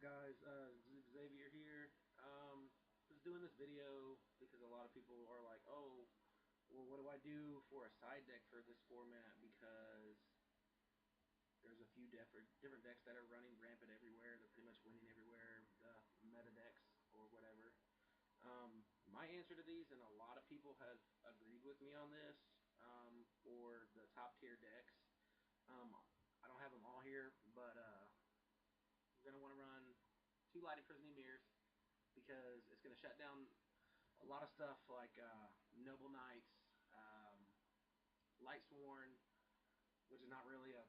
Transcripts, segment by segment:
Guys? Xavier here. Just doing this video because a lot of people are like, oh, well, what do I do for a side deck for this format? Because there's a few different decks that are running rampant everywhere. They're pretty much winning everywhere, the meta decks or whatever. My answer to these, and a lot of people have agreed with me on this, for the top tier decks. I don't have them all here, but you're going to want to run 2 Lighted Prison Emirs because it's going to shut down a lot of stuff like Noble Knights, Lightsworn, which is not really a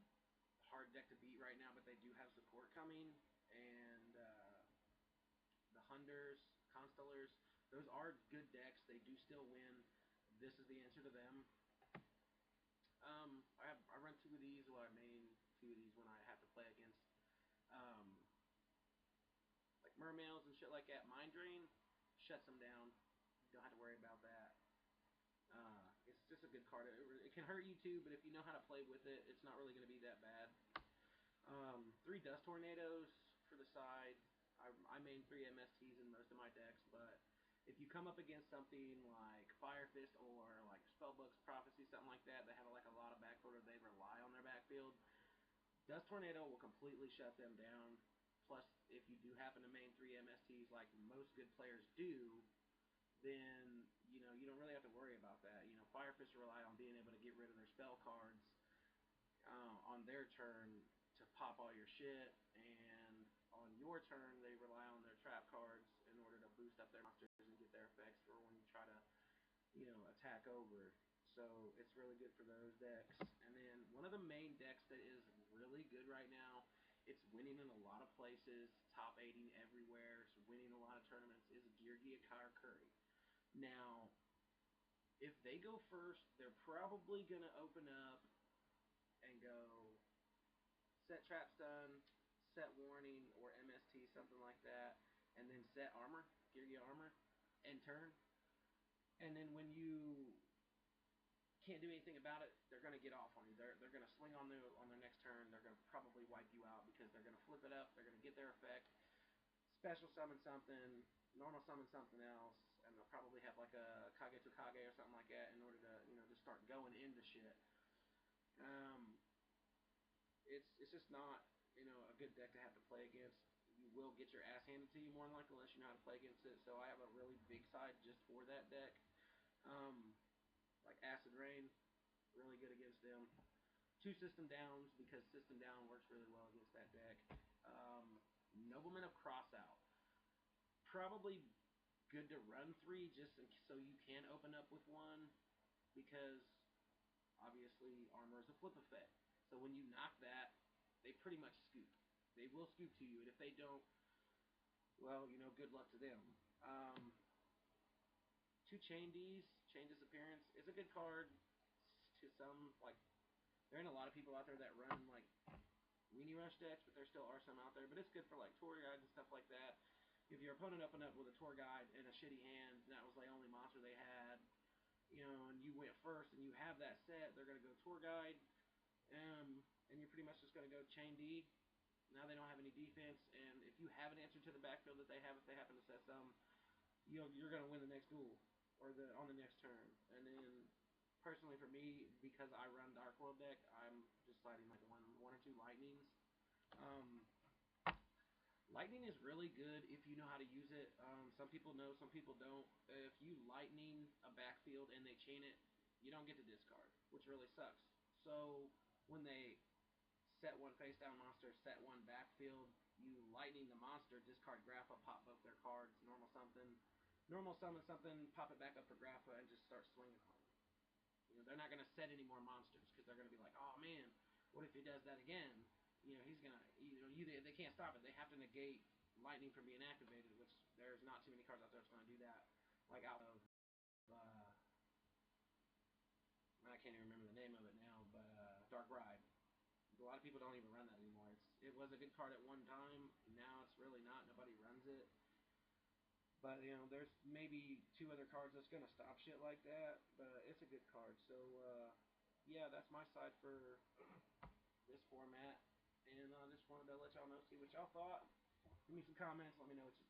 hard deck to beat right now, but they do have support coming, and the Hunders, Constellars. Those are good decks. They do still win. This is the answer to them. I run 2 of these. Well, I main 2 of these when I have to play against like Mermails and shit like that. Mind Drain shuts them down. You don't have to worry about that. It's just a good card. It can hurt you too, but if you know how to play with it, it's not really going to be that bad. 3 Dust Tornadoes for the side. I main 3 MSTs in most of my decks, but if you come up against something like Fire Fist or like Spellbook's Prophecy, something like that, they have like a lot of backfield or they rely on their backfield, Dust Tornado will completely shut them down. Plus, if you do happen to main 3 MSTs like most good players do, then you don't really have to worry about that. Fire Fist rely on being able to get rid of their spell cards on their turn to pop all your shit, and on your turn they rely on their trap cards in order to boost up their monsters and get their effects for when you try to attack over. So it's really good for those decks. And then one of the main decks that is really good right now, it's winning in a lot of places, top 8ing everywhere, it's winning a lot of tournaments, is Girgia Karakuri. Now, if they go first, they're probably going to open up and go set Trap Stun, set Warning, or MST, something like that, and then set Armor, Girgia Armor, and turn. And then when you can't do anything about it, they're going to get off on you. They're going to swing on their next turn. They're going to probably wipe you out because they're going to flip it up. They're going to get their effect, special summon something, normal summon something else, and they'll probably have like a Kage to Kage or something like that in order to just start going into shit. It's just not a good deck to have to play against. You will get your ass handed to you more than likely unless you know how to play against it. So I have a really big side just for that deck. Like Acid Rain, really good against them. 2 System Downs because System Down works really well against that deck. Nobleman of Crossout, probably good to run 3 just so you can open up with 1 because obviously Armor is a flip effect. So when you knock that, they pretty much scoop. They will scoop to you, and if they don't, well, good luck to them. 2 Chain Ds, Chain Disappearance, is a good card to some. Like, there ain't a lot of people out there that run like Weenie Rush decks, but there still are some out there. But it's good for like tour guides and stuff like that. If your opponent opened up with a tour guide and a shitty hand, and that was the only monster they had, and you went first and you have that set, they're gonna go tour guide, and you're pretty much just gonna go Chain D. Now they don't have any defense, and if you have an answer to the backfield that they have, if they happen to set some, you're gonna win the next duel or on the next turn. And then personally for me, because I run Dark World deck, I'm just sliding like one or 2 Lightnings. Lightning is really good if you know how to use it. Some people know, some people don't. If you Lightning a backfield and they chain it, you don't get to discard, which really sucks. So when they set 1 face down monster, set 1 backfield, you Lightning the monster, discard Grappa, pop both their cards, normal summon something, pop it back up for Grappa, and just start swinging on them. They're not going to set any more monsters because they're going to be like, oh man, what if he does that again? He's going to, they can't stop it. They have to negate Lightning from being activated, which there's not too many cards out there that's going to do that. Like out of, I can't even remember the name of it now, but Dark Ride. A lot of people don't even run that anymore. It was a good card at one time. Now it's really not. Nobody runs it. But, there's maybe 2 other cards that's going to stop shit like that. But it's a good card. So, yeah, that's my side for this format. And I just wanted to let y'all know, see what y'all thought. Give me some some comments. Let me know what you